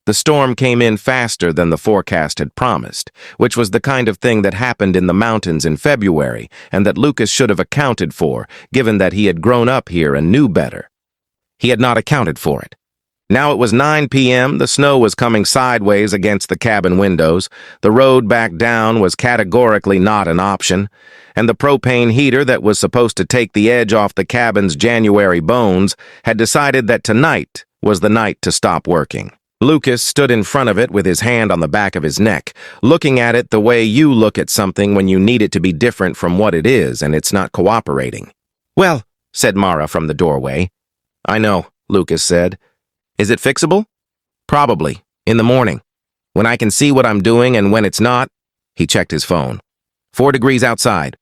The storm came in faster than the forecast had promised, which was the kind of thing that happened in the mountains in February and that Lucas should have accounted for, given that he had grown up here and knew better. He had not accounted for it. Now it was 9 p.m., the snow was coming sideways against the cabin windows, the road back down was categorically not an option, and the propane heater that was supposed to take the edge off the cabin's January bones had decided that tonight was the night to stop working. Lucas stood in front of it with his hand on the back of his neck, looking at it the way you look at something when you need it to be different from what it is and it's not cooperating. "Well," said Mara from the doorway. "I know," Lucas said. "Is it fixable?" "Probably, in the morning. When I can see what I'm doing and when it's not." He checked his phone. 4 degrees outside.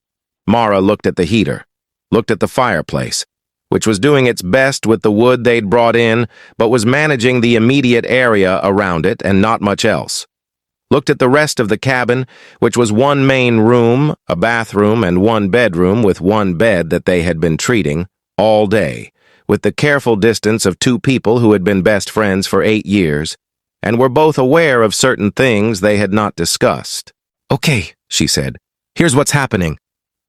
Mara looked at the heater, looked at the fireplace, which was doing its best with the wood they'd brought in, but was managing the immediate area around it and not much else. Looked at the rest of the cabin, which was one main room, a bathroom, and one bedroom with one bed that they had been treating all day, with the careful distance of 2 people who had been best friends for 8 years, and were both aware of certain things they had not discussed. "Okay," she said. "Here's what's happening."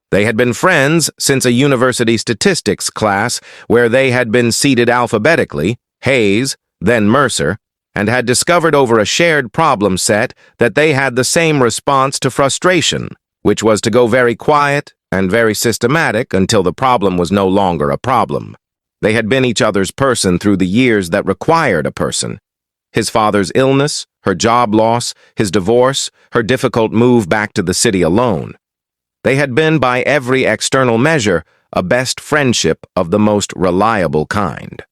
They had been friends since a university statistics class where they had been seated alphabetically, Hayes, then Mercer, and had discovered over a shared problem set that they had the same response to frustration, which was to go very quiet and very systematic until the problem was no longer a problem. They had been each other's person through the years that required a person. His father's illness, her job loss, his divorce, her difficult move back to the city alone. They had been, by every external measure, a best friendship of the most reliable kind.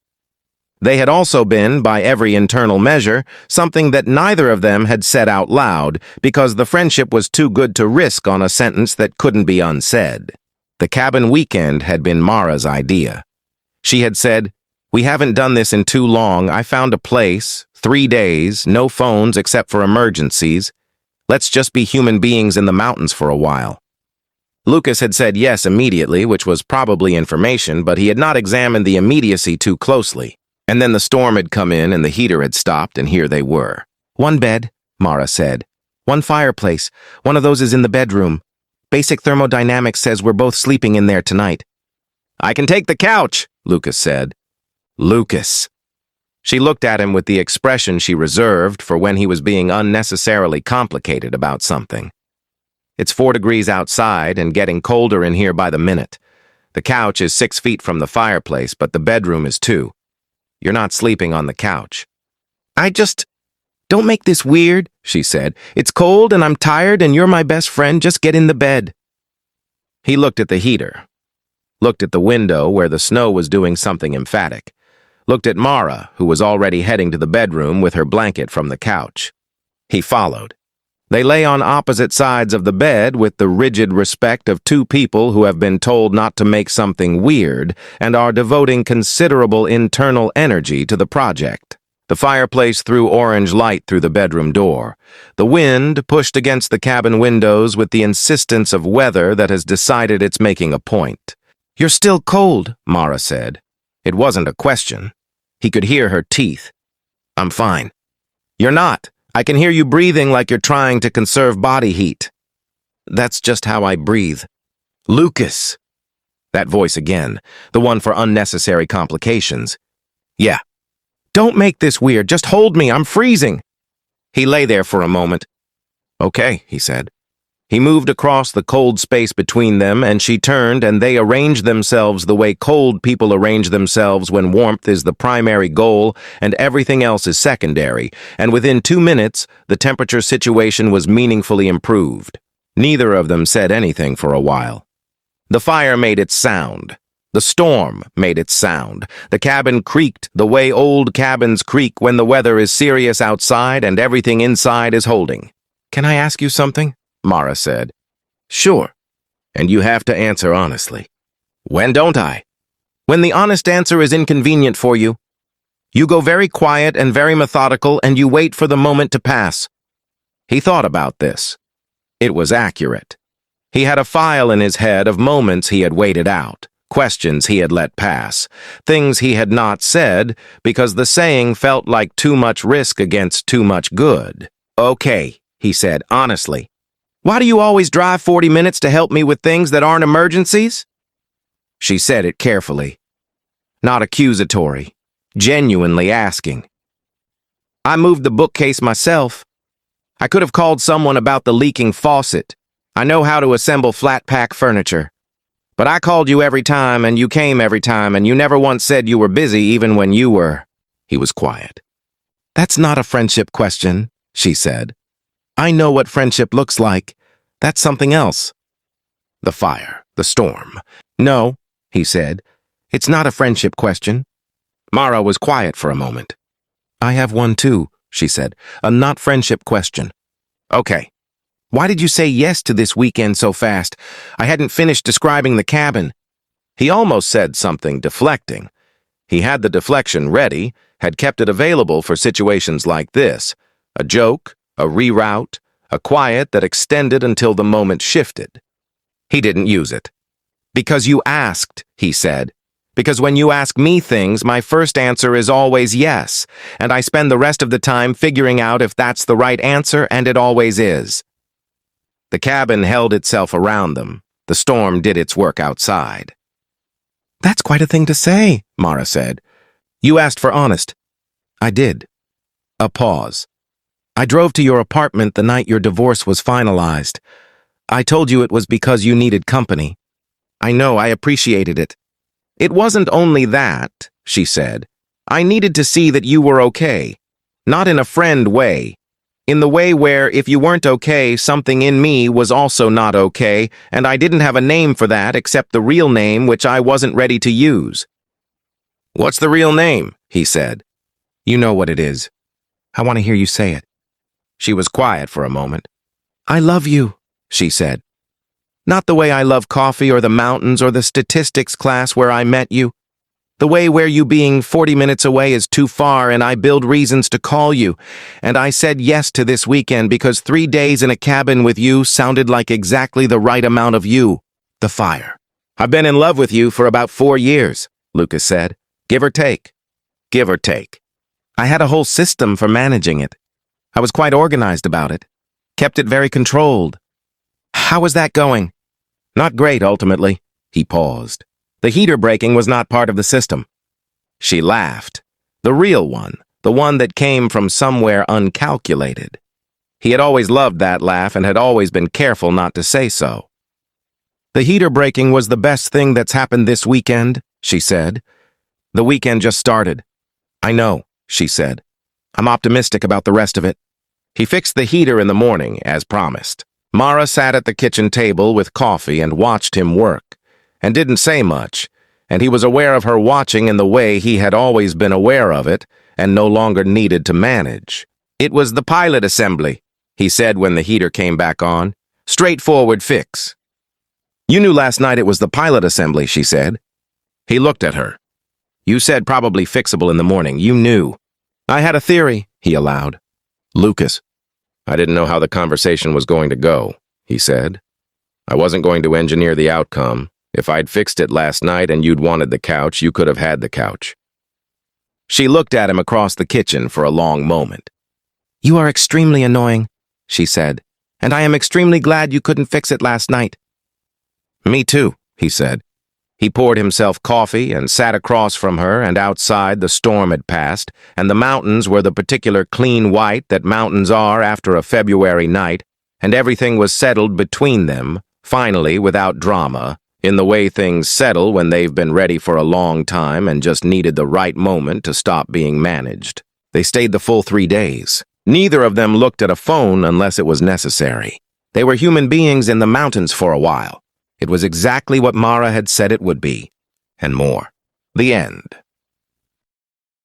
They had also been, by every internal measure, something that neither of them had said out loud because the friendship was too good to risk on a sentence that couldn't be unsaid. The cabin weekend had been Mara's idea. She had said, "We haven't done this in too long. I found a place, 3 days, no phones except for emergencies. Let's just be human beings in the mountains for a while." Lucas had said yes immediately, which was probably information, but he had not examined the immediacy too closely. And then the storm had come in and the heater had stopped, and here they were. "1 bed," Mara said. "1 fireplace. One of those is in the bedroom. Basic thermodynamics says we're both sleeping in there tonight." "I can take the couch," Lucas said. Lucas. She looked at him with the expression she reserved for when he was being unnecessarily complicated about something. "It's 4 degrees outside and getting colder in here by the minute. The couch is 6 feet from the fireplace, but the bedroom is 2. You're not sleeping on the couch." "Don't make this weird," she said. "It's cold and I'm tired and you're my best friend. Just get in the bed." He looked at the heater, looked at the window where the snow was doing something emphatic, looked at Mara, who was already heading to the bedroom with her blanket from the couch. He followed. They lay on opposite sides of the bed with the rigid respect of 2 people who have been told not to make something weird and are devoting considerable internal energy to the project. The fireplace threw orange light through the bedroom door. The wind pushed against the cabin windows with the insistence of weather that has decided it's making a point. "You're still cold," Mara said. It wasn't a question. He could hear her teeth. "I'm fine." "You're not. I can hear you breathing like you're trying to conserve body heat." "That's just how I breathe." "Lucas." That voice again, the one for unnecessary complications. "Yeah." "Don't make this weird. Just hold me. I'm freezing." He lay there for a moment. "Okay," he said. He moved across the cold space between them, and she turned, and they arranged themselves the way cold people arrange themselves when warmth is the primary goal and everything else is secondary, and within 2 minutes, the temperature situation was meaningfully improved. Neither of them said anything for a while. The fire made its sound. The storm made its sound. The cabin creaked the way old cabins creak when the weather is serious outside and everything inside is holding. "Can I ask you something?" Mara said. "Sure. And you have to answer honestly." "When don't I?" "When the honest answer is inconvenient for you. You go very quiet and very methodical and you wait for the moment to pass." He thought about this. It was accurate. He had a file in his head of moments he had waited out, questions he had let pass, things he had not said because the saying felt like too much risk against too much good. "Okay," he said, honestly. "Why do you always drive 40 minutes to help me with things that aren't emergencies?" She said it carefully, not accusatory, genuinely asking. "I moved the bookcase myself. I could have called someone about the leaking faucet. I know how to assemble flat-pack furniture. But I called you every time, and you came every time, and you never once said you were busy even when you were." He was quiet. "That's not a friendship question," she said. "I know what friendship looks like. That's something else." The fire, the storm. "No," he said. "It's not a friendship question." Mara was quiet for a moment. "I have one too," she said. "A not friendship question." "Okay. Why did you say yes to this weekend so fast? I hadn't finished describing the cabin." He almost said something deflecting. He had the deflection ready, had kept it available for situations like this. A joke, a reroute, a quiet that extended until the moment shifted. He didn't use it. "Because you asked," he said. "Because when you ask me things, my first answer is always yes, and I spend the rest of the time figuring out if that's the right answer, and it always is." The cabin held itself around them. The storm did its work outside. "That's quite a thing to say," Mara said. "You asked for honest." "I did." A pause. "I drove to your apartment the night your divorce was finalized. I told you it was because you needed company. I know, I appreciated it." "It wasn't only that," she said. "I needed to see that you were okay. Not in a friend way. In the way where, if you weren't okay, something in me was also not okay, and I didn't have a name for that except the real name, which I wasn't ready to use." "What's the real name?" he said. "You know what it is. I want to hear you say it." She was quiet for a moment. "I love you," she said. "Not the way I love coffee or the mountains or the statistics class where I met you. The way where you being 40 minutes away is too far and I build reasons to call you. And I said yes to this weekend because 3 days in a cabin with you sounded like exactly the right amount of you." The fire. "I've been in love with you for about 4 years, Lucas said. "Give or take. Give or take. I had a whole system for managing it. I was quite organized about it. Kept it very controlled. How was that going?" "Not great, ultimately." He paused. "The heater breaking was not part of the system." She laughed. The real one, the one that came from somewhere uncalculated. He had always loved that laugh and had always been careful not to say so. "The heater breaking was the best thing that's happened this weekend," she said. "The weekend just started." "I know," she said. "I'm optimistic about the rest of it." He fixed the heater in the morning, as promised. Mara sat at the kitchen table with coffee and watched him work, and didn't say much, and he was aware of her watching in the way he had always been aware of it and no longer needed to manage. "It was the pilot assembly," he said when the heater came back on. "Straightforward fix." "You knew last night it was the pilot assembly," she said. He looked at her. "You said probably fixable in the morning. You knew." "I had a theory," he allowed. "Lucas, I didn't know how the conversation was going to go," he said. "I wasn't going to engineer the outcome. If I'd fixed it last night and you'd wanted the couch, you could have had the couch." She looked at him across the kitchen for a long moment. "You are extremely annoying," she said, "and I am extremely glad you couldn't fix it last night." "Me too," he said. He poured himself coffee and sat across from her, and outside the storm had passed, and the mountains were the particular clean white that mountains are after a February night, and everything was settled between them, finally, without drama, in the way things settle when they've been ready for a long time and just needed the right moment to stop being managed. They stayed the full 3 days. Neither of them looked at a phone unless it was necessary. They were human beings in the mountains for a while. It was exactly what Mara had said it would be, and more. The end.